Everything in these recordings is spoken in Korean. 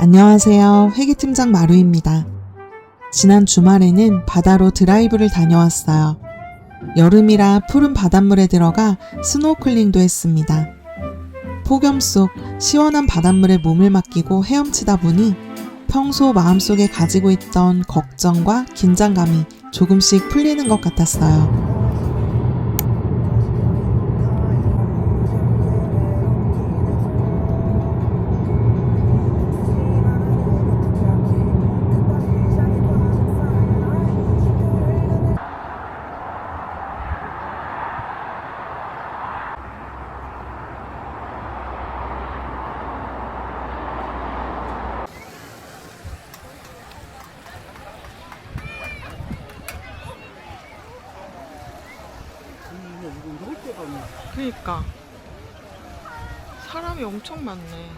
안녕하세요. 회계팀장 마루입니다. 지난 주말에는 바다로 드라이브를 다녀왔어요. 여름이라 푸른 바닷물에 들어가 스노클링도 했습니다. 폭염 속 시원한 바닷물에 몸을 맡기고 헤엄치다 보니 평소 마음속에 가지고 있던 걱정과 긴장감이 조금씩 풀리는 것 같았어요. 그러니까 사람이 엄청 많네.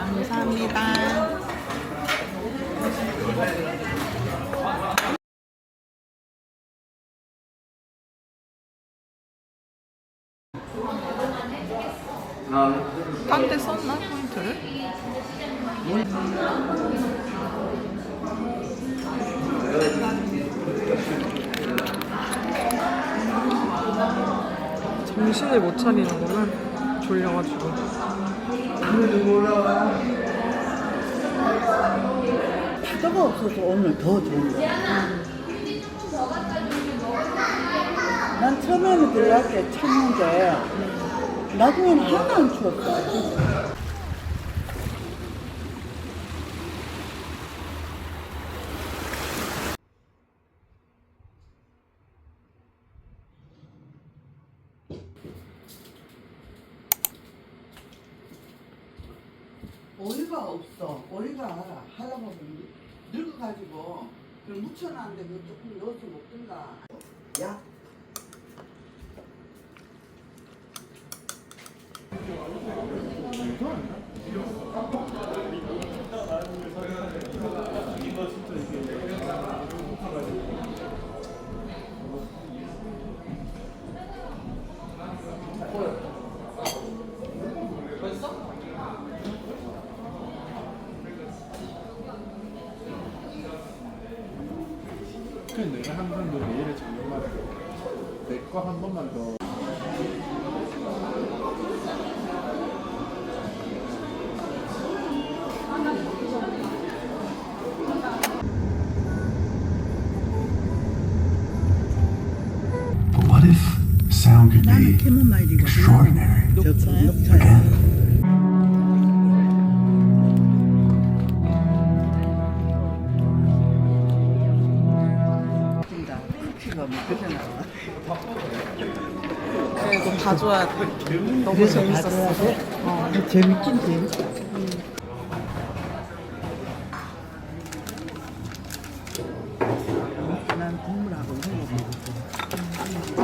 감사합니다. 딴 데 썼나? 포인트를? 정신을 못 차리는구만. 졸려가지고. 파도가 없어서 오늘 더 좋은 거야. 난 처음에는 들어갈 때 찼는데 나중에는 하나도 안 추웠어. 오이가 없어. 오이가 하려고 늙어가지고 그걸 묻혀놨는데 그거 조금 넣어서 먹든가. 야. 내가 항상 너 내일의 저녁마다 내 거 한 번만 더. But what if sound could be extraordinary again? 그래도 봐줘야 돼. 너무 재밌었어. 재밌긴 재밌어. 난 국물하고 이런 거 먹었어.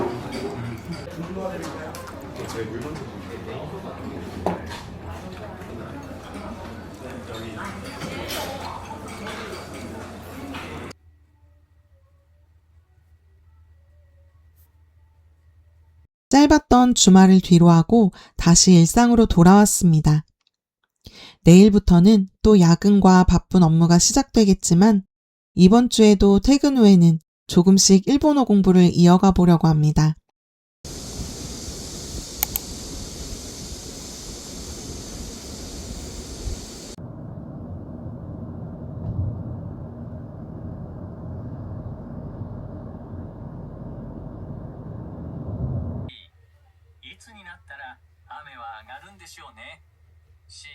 짧았던 주말을 뒤로하고 다시 일상으로 돌아왔습니다. 내일부터는 또 야근과 바쁜 업무가 시작되겠지만 이번 주에도 퇴근 후에는 조금씩 일본어 공부를 이어가 보려고 합니다. になったら雨は上がるんでしょうね。C、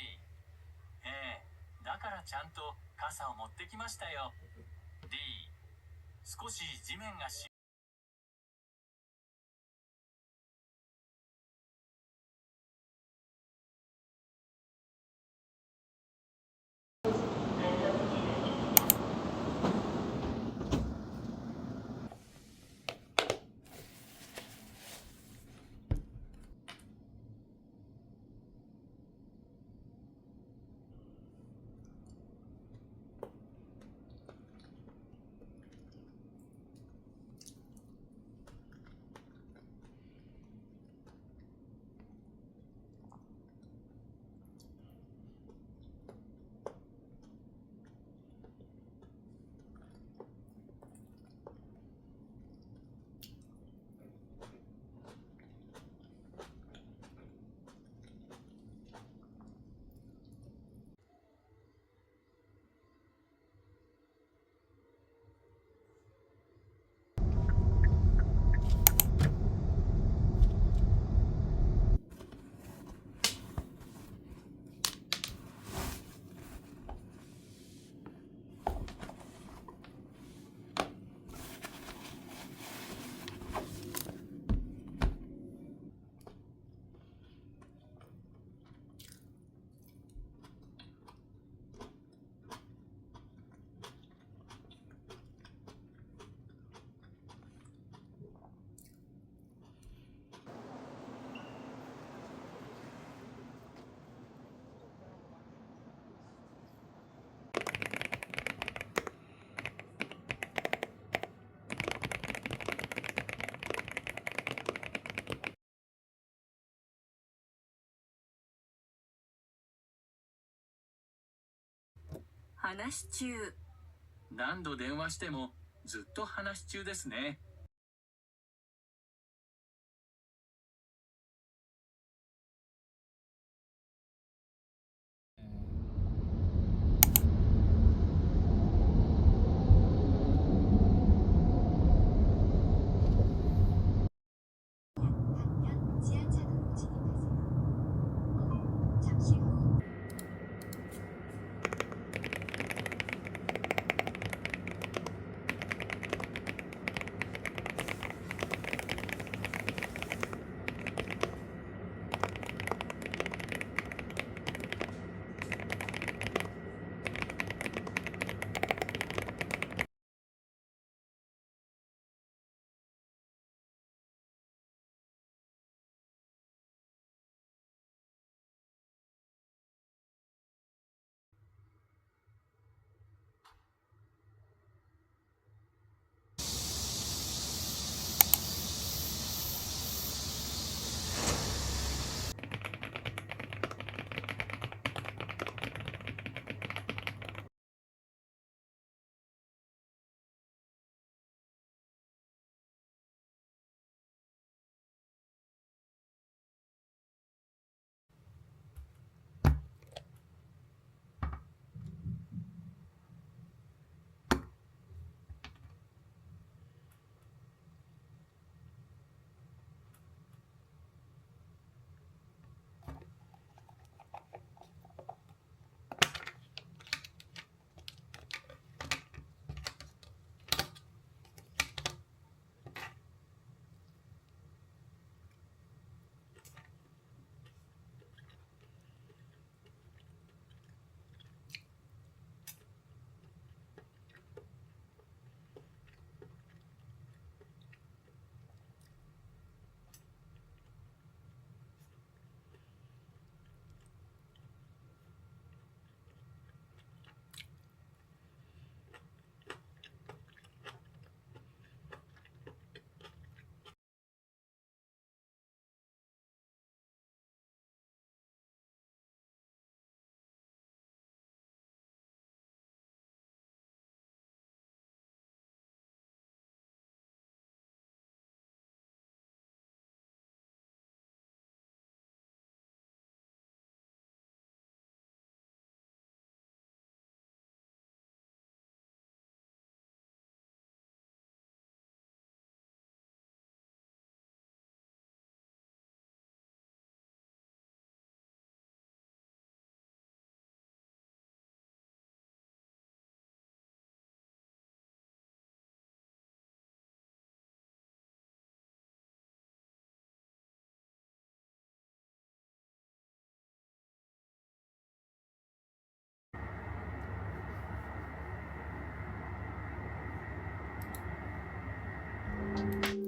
だからちゃんと傘を持ってきましたよ。D、少し地面が話し中。何度電話してもずっと話し中ですね。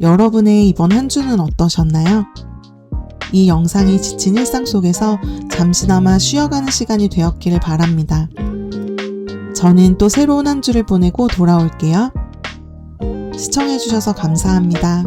여러분의 이번 한 주는 어떠셨나요? 이 영상이 지친 일상 속에서 잠시나마 쉬어가는 시간이 되었기를 바랍니다. 저는 또 새로운 한 주를 보내고 돌아올게요. 시청해주셔서 감사합니다.